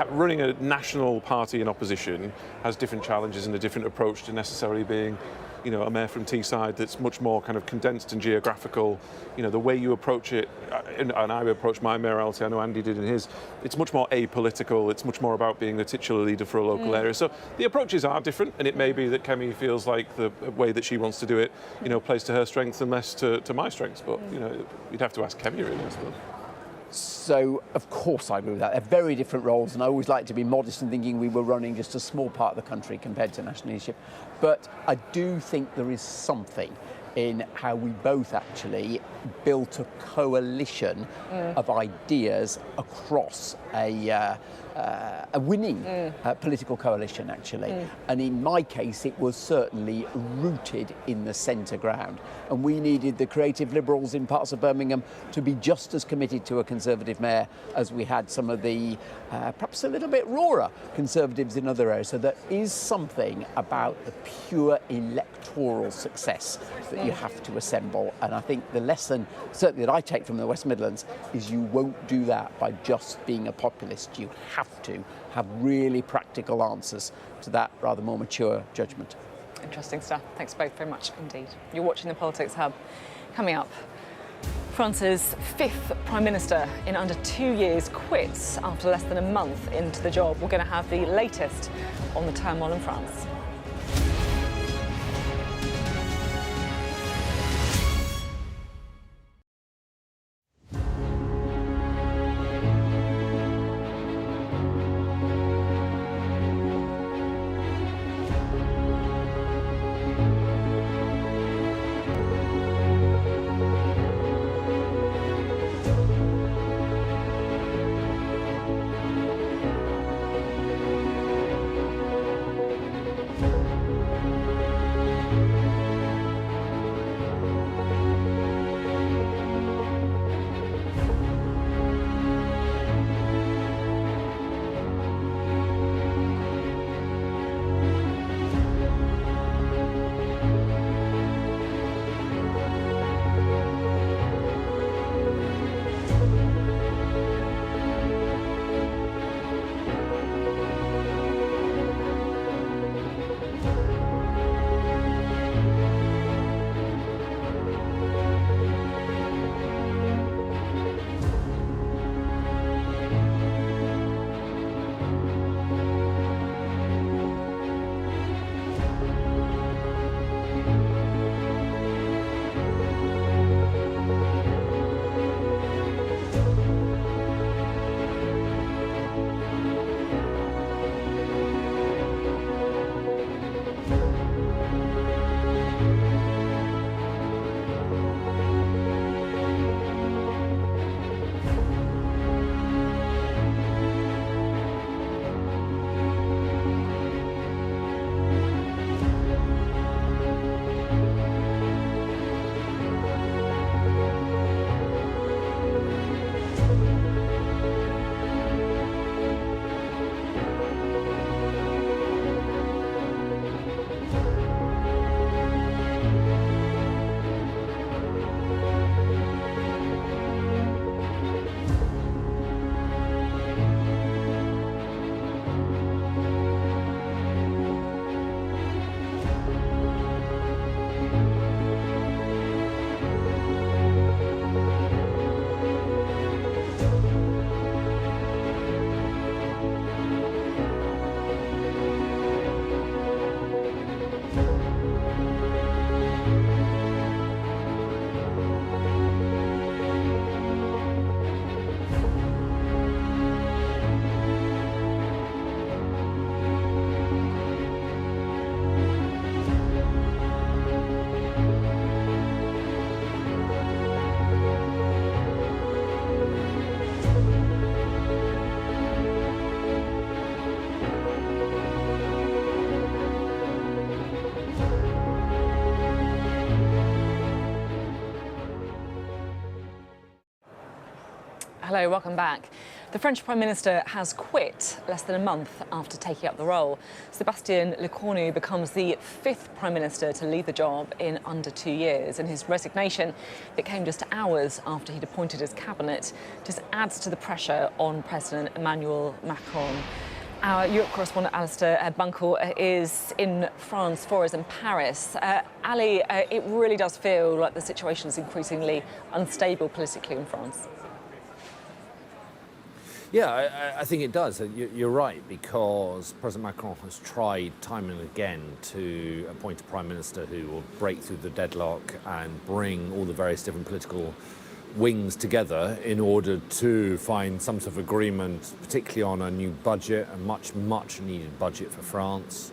running a national party in opposition has different challenges and a different approach to necessarily being a mayor from Teesside that's much more kind of condensed and geographical. The way you approach it, and I approach my mayoralty, I know Andy did in his, it's much more apolitical, it's much more about being the titular leader for a local area. So the approaches are different, and it may be that Kemi feels like the way that she wants to do it, plays to her strengths and less to my strengths. But, you'd have to ask Kemi really, I suppose. So, of course, I agree with that. They're very different roles, and I always like to be modest in thinking we were running just a small part of the country compared to national leadership. But I do think there is something in how we both actually built a coalition of ideas across a winning political coalition, actually. And in my case, it was certainly rooted in the centre ground. And we needed the creative Liberals in parts of Birmingham to be just as committed to a Conservative mayor as we had some of the perhaps a little bit rawer Conservatives in other areas. So there is something about the pure electoral success that you have to assemble. And I think the lesson, certainly that I take from the West Midlands, is you won't do that by just being a populist. You have to have really practical answers to that rather more mature judgment. Interesting stuff. Thanks both very much indeed. You're watching the Politics Hub. Coming up, France's fifth Prime Minister in under 2 years quits after less than a month into the job. We're going to have the latest on the turmoil in France. Hello, welcome back. The French Prime Minister has quit less than a month after taking up the role. Sébastien Lecornu becomes the fifth Prime Minister to leave the job in under 2 years, and his resignation, that came just hours after he'd appointed his cabinet, just adds to the pressure on President Emmanuel Macron. Our Europe correspondent Alistair Bunkle is in France for us in Paris. Ali, it really does feel like the situation is increasingly unstable politically in France. Yeah, I think it does. You're right, because President Macron has tried time and again to appoint a Prime Minister who will break through the deadlock and bring all the various different political wings together in order to find some sort of agreement, particularly on a new budget, a much needed budget for France.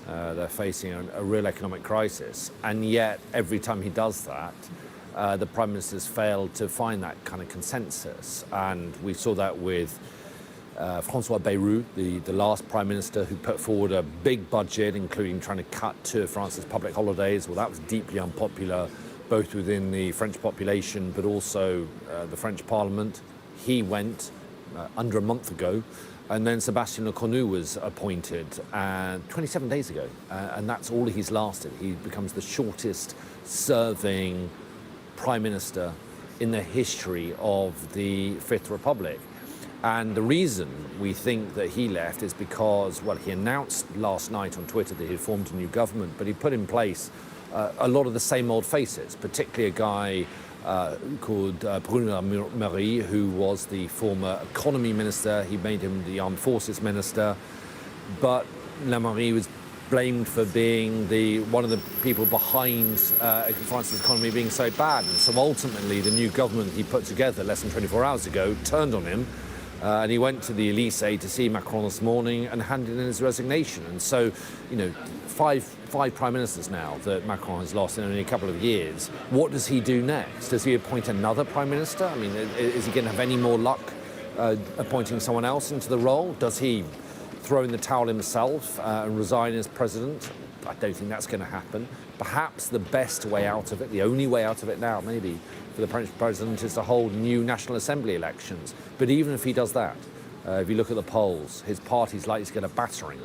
They're facing a real economic crisis, and yet every time he does that, the Prime Minister's failed to find that kind of consensus. And we saw that with François Bayrou, the last Prime Minister, who put forward a big budget, including trying to cut Tour de France's public holidays. Well, that was deeply unpopular, both within the French population, but also the French Parliament. He went under a month ago. And then Sébastien Lecornu was appointed 27 days ago, and that's all he's lasted. He becomes the shortest serving Prime Minister in the history of the Fifth Republic. And the reason we think that he left is because, well, he announced last night on Twitter that he had formed a new government, but he put in place a lot of the same old faces, particularly a guy called Bruno Le Maire, who was the former economy minister. He made him the armed forces minister. But Le Maire was blamed for being one of the people behind France's economy being so bad. And so ultimately, the new government he put together less than 24 hours ago turned on him. And he went to the Elysee to see Macron this morning and handed in his resignation. And so, you know, five prime ministers now that Macron has lost in only a couple of years. What does he do next? Does he appoint another prime minister? I mean, is he going to have any more luck appointing someone else into the role? Does he throw in the towel himself and resign as president? I don't think that's going to happen. Perhaps the best way out of it, the only way out of it now, maybe, for the French president is to hold new National Assembly elections. But even if he does that, if you look at the polls, his party's likely to get a battering,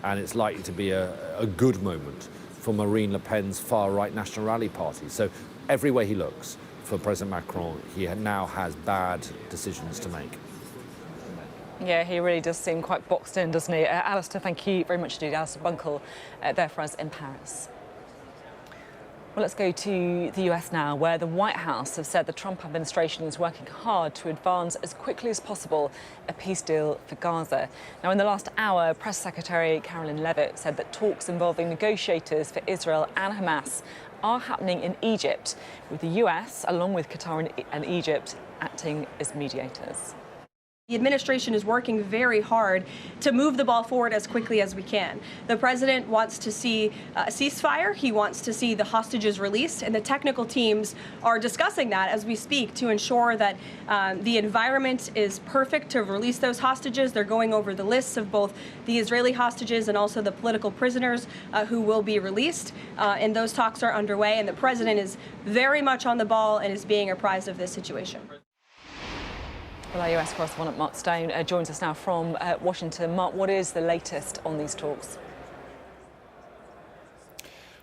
and it's likely to be a good moment for Marine Le Pen's far-right National Rally Party. So everywhere he looks for President Macron, he now has bad decisions to make. Yeah, he really does seem quite boxed in, doesn't he? Alistair, thank you very much indeed. Alistair Bunkle there for us in Paris. Well, let's go to the US now, where the White House has said the Trump administration is working hard to advance as quickly as possible a peace deal for Gaza. Now, in the last hour, Press Secretary Caroline Leavitt said that talks involving negotiators for Israel and Hamas are happening in Egypt, with the US, along with Qatar and Egypt, acting as mediators. The administration is working very hard to move the ball forward as quickly as we can. The president wants to see a ceasefire. He wants to see the hostages released, and the technical teams are discussing that as we speak to ensure that the environment is perfect to release those hostages. They're going over the lists of both the Israeli hostages and also the political prisoners who will be released, and those talks are underway, and the president is very much on the ball and is being apprised of this situation. Well, our US correspondent Mark Stone joins us now from Washington. Mark, what is the latest on these talks?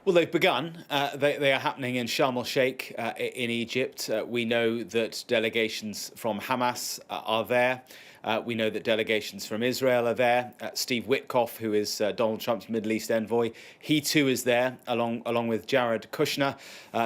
Well, they've begun. They are happening in Sharm el-Sheikh in Egypt. We know that delegations from Hamas are there. We know that delegations from Israel are there. Steve Witkoff, who is Donald Trump's Middle East envoy, he too is there, along with Jared Kushner,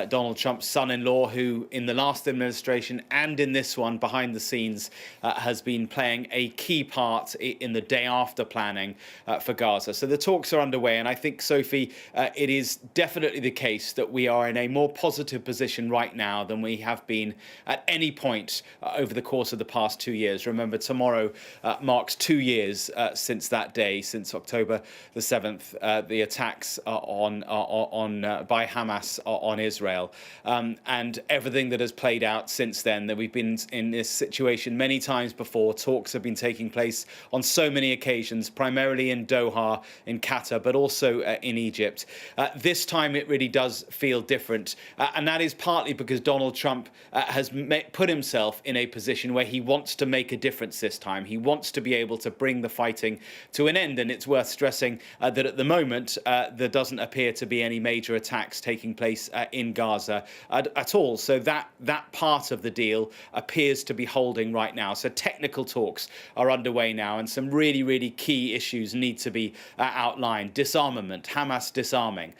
Donald Trump's son-in-law, who in the last administration and in this one, behind the scenes, has been playing a key part in the day after planning for Gaza. So the talks are underway, and I think, Sophie, it is definitely the case that we are in a more positive position right now than we have been at any point over the course of the past 2 years. Remember, tomorrow marks 2 years since that day, since October the 7th, the attacks by Hamas on Israel, and everything that has played out since then. That we've been in this situation many times before. Talks have been taking place on so many occasions, primarily in Doha, in Qatar, but also in Egypt. This time it really does feel different, and that is partly because Donald Trump has put himself in a position where he wants to make a difference this time. He wants to be able to bring the fighting to an end, and it's worth stressing that at the moment there doesn't appear to be any major attacks taking place in Gaza at all. So that part of the deal appears to be holding right now. So technical talks are underway now, and some really, really key issues need to be outlined. Disarmament, Hamas disarming.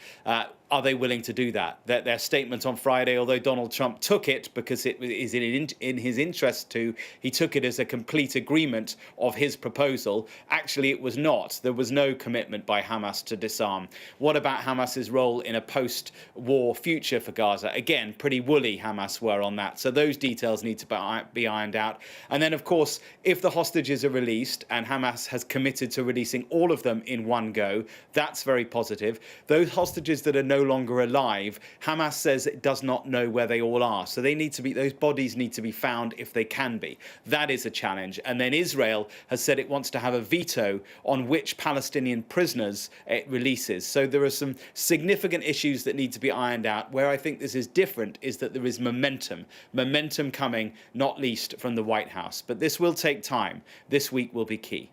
Are they willing to do that? Their statement on Friday, although Donald Trump took it because it is in his interest to, he took it as a complete agreement of his proposal. Actually, it was not. There was no commitment by Hamas to disarm. What about Hamas's role in a post-war future for Gaza? Again, pretty woolly Hamas were on that. So those details need to be ironed out. And then, of course, if the hostages are released and Hamas has committed to releasing all of them in one go, that's very positive. Those hostages that are no longer alive, Hamas says it does not know where they all are. So they need to be, those bodies need to be found if they can be. That is a challenge. And then Israel has said it wants to have a veto on which Palestinian prisoners it releases. So there are some significant issues that need to be ironed out. Where I think this is different is that there is momentum coming, not least from the White House. But this will take time. This week will be key.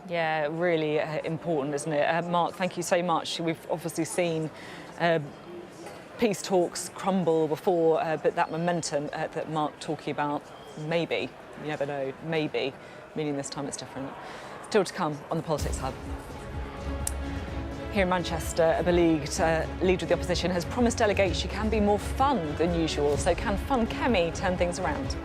Yeah, really important, isn't it? Mark, thank you so much. We've obviously seen peace talks crumble before, but that momentum that Mark talking about, maybe, you never know, maybe, meaning this time it's different. Still to come on the Politics Hub. Here in Manchester, a beleagued leader of the opposition has promised delegates she can be more fun than usual. So can Fun Kemi turn things around?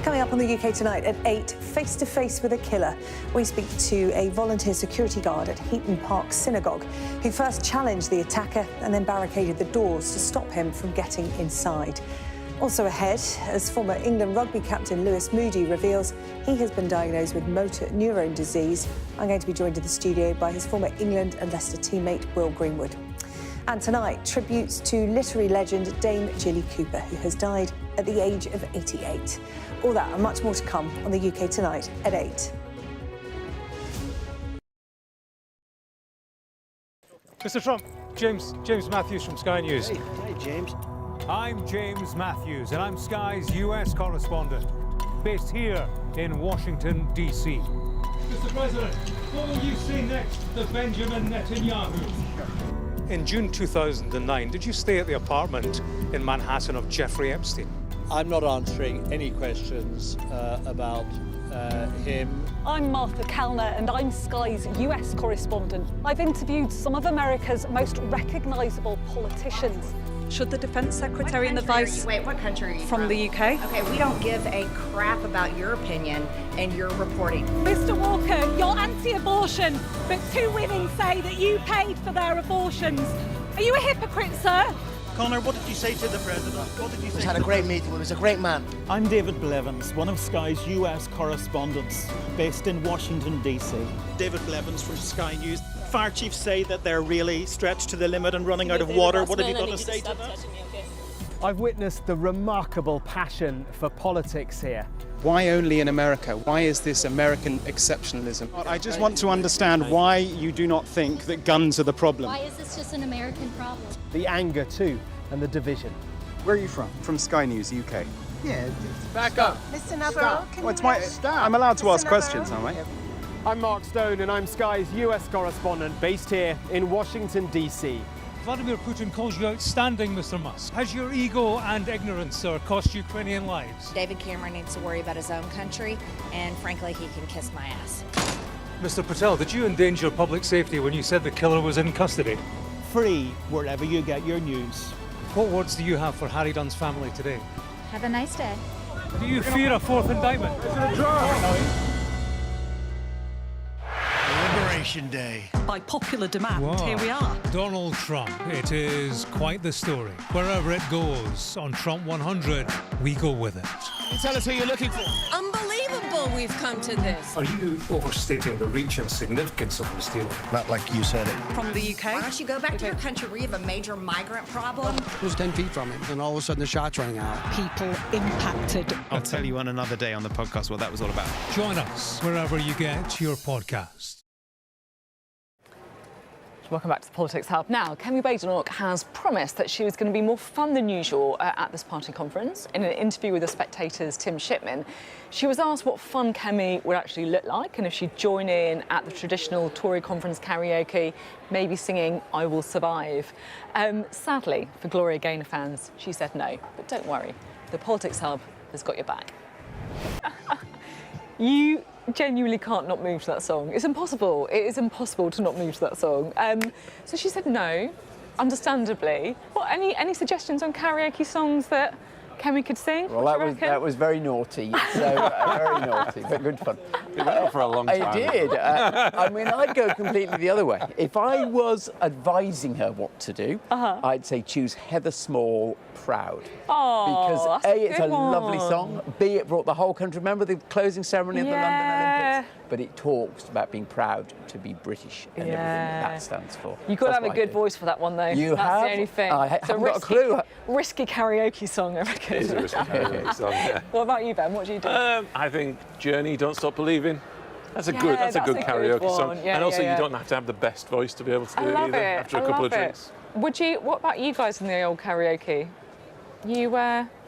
Coming up on the UK Tonight at 8, face-to-face with a killer. We speak to a volunteer security guard at Heaton Park Synagogue who first challenged the attacker and then barricaded the doors to stop him from getting inside. Also ahead, as former England rugby captain Lewis Moody reveals he has been diagnosed with motor neurone disease. I'm going to be joined in the studio by his former England and Leicester teammate Will Greenwood. And tonight, tributes to literary legend Dame Jilly Cooper, who has died at the age of 88. All that and much more to come on the UK Tonight at 8. Mr. Trump, James Matthews from Sky News. Hey, James. I'm James Matthews, and I'm Sky's US correspondent, based here in Washington, D.C. Mr. President, what will you say next to Benjamin Netanyahu? In June 2009, did you stay at the apartment in Manhattan of Jeffrey Epstein? I'm not answering any questions about him. I'm Martha Kellner and I'm Sky's US correspondent. I've interviewed some of America's most recognisable politicians. Should the Defence Secretary and the Vice... Wait, what country are you from? The UK. Okay, we don't give a crap about your opinion and your reporting. Mr Walker, you're anti-abortion, but 2 women say that you paid for their abortions. Are you a hypocrite, sir? Connor, what did you say to the President? What did you say? We had a great meeting. He was a great man. I'm David Blevins, one of Sky's US correspondents based in Washington, D.C. David Blevins from Sky News. Fire chiefs say that they're really stretched to the limit and running out of water. What have you got to say to that? I've witnessed the remarkable passion for politics here. Why only in America? Why is this American exceptionalism? I just want to understand why you do not think that guns are the problem. Why is this just an American problem? The anger too, and the division. Where are you from? From Sky News, UK. Yeah. Back up. Mr. Navarro, I'm allowed to ask questions, aren't I? I'm Mark Stone and I'm Sky's US correspondent based here in Washington, D.C. Vladimir Putin calls you outstanding, Mr. Musk. Has your ego and ignorance cost Ukrainian lives? David Cameron needs to worry about his own country, and frankly, he can kiss my ass. Mr. Patel, did you endanger public safety when you said the killer was in custody? Free wherever you get your news. What words do you have for Harry Dunn's family today? Have a nice day. Do you fear a fourth indictment? Liberation Day. By popular demand, here we are. Donald Trump. It is quite the story. Wherever it goes, on Trump 100, we go with it. Can you tell us who you're looking for? Unbelievable we've come to this. Are you overstating the reach and significance of this deal? Not like you said it. From the UK. Why don't you go back to your country where you have a major migrant problem? It was 10 feet from him, and all of a sudden the shots rang out. People impacted. I'll tell you on another day on the podcast what that was all about. Join us wherever you get your podcasts. Welcome back to the Politics Hub. Now, Kemi Badenoch has promised that she was going to be more fun than usual at this party conference. In an interview with The Spectator's Tim Shipman, she was asked what fun Kemi would actually look like and if she'd join in at the traditional Tory conference karaoke, maybe singing I Will Survive. Sadly, for Gloria Gaynor fans, she said no. But don't worry, the Politics Hub has got your back. You genuinely can't not move to that song. It's impossible. It is impossible to not move to that song. So she said no, understandably. What, any suggestions on karaoke songs that Kemi could sing? Well, that was very naughty. So very naughty, but good fun. It went on for a long time. I did. I mean, I'd go completely the other way. If I was advising her what to do, I'd say choose Heather Small, Proud. Oh, because that's it's a lovely song. B, it brought the whole country. Remember the closing ceremony of the London Olympics? But it talks about being proud to be British and everything that stands for. You've got to have a good voice for that one, though. You That's have? the only thing. I haven't got a clue. Risky karaoke song, I reckon. It is a risky karaoke song, yeah. What about you, Ben? What do you do? I think Journey, Don't Stop Believing. That's a good karaoke song. Yeah, and also you don't have to have the best voice to be able to do it either after a couple of drinks. What about you guys in the old karaoke? You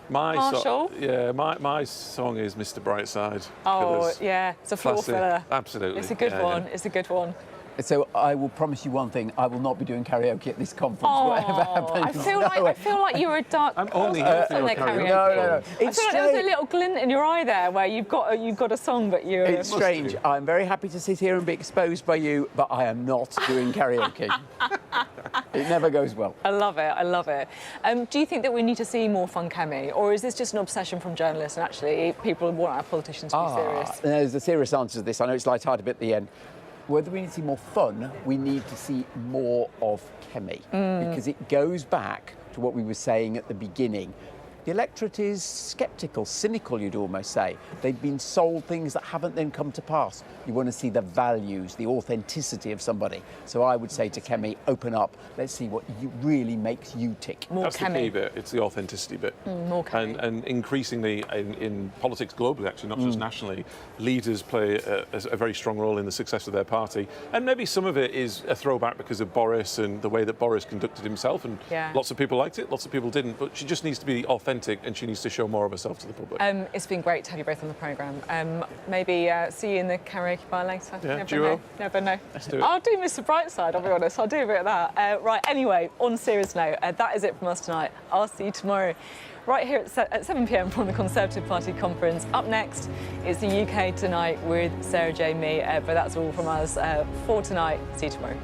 Marshall? My song is Mr. Brightside. Oh, Killers. yeah, it's a floor Classic. filler. Absolutely. It's a good one. It's a good one. So I will promise you one thing: I will not be doing karaoke at this conference. Whatever happens. I feel like you're a dark. I'm only here for your karaoke. No. I feel like there was a little glint in your eye there, where you've got a song, but you're. It's strange. I'm very happy to sit here and be exposed by you, but I am not doing karaoke. It never goes well. I love it. I love it. Do you think that we need to see more fun Kemi, or is this just an obsession from journalists and actually people want our politicians to be serious? There's a serious answer to this. I know it's light-hearted at the end. Whether we need to see more fun, we need to see more of Kemi, because it goes back to what we were saying at the beginning. The electorate is sceptical, cynical, you'd almost say. They've been sold things that haven't then come to pass. You want to see the values, the authenticity of somebody. So I would say to Kemi, open up. Let's see what really makes you tick. That's the key bit. It's the authenticity bit. More Kemi. And increasingly in politics globally, actually, not just nationally, leaders play a very strong role in the success of their party. And maybe some of it is a throwback because of Boris and the way that Boris conducted himself. And lots of people liked it, lots of people didn't. But she just needs to be authentic, and she needs to show more of herself to the public. It's been great to have you both on the programme. Maybe see you in the karaoke bar later. Yeah, duo. Never know. Let's do it. I'll do Mr. Brightside, I'll be honest. I'll do a bit of that. Right, anyway, on a serious note, that is it from us tonight. I'll see you tomorrow, right here at 7 p.m. from the Conservative Party conference. Up next is the UK Tonight with Sarah J. Me. But that's all from us for tonight. See you tomorrow.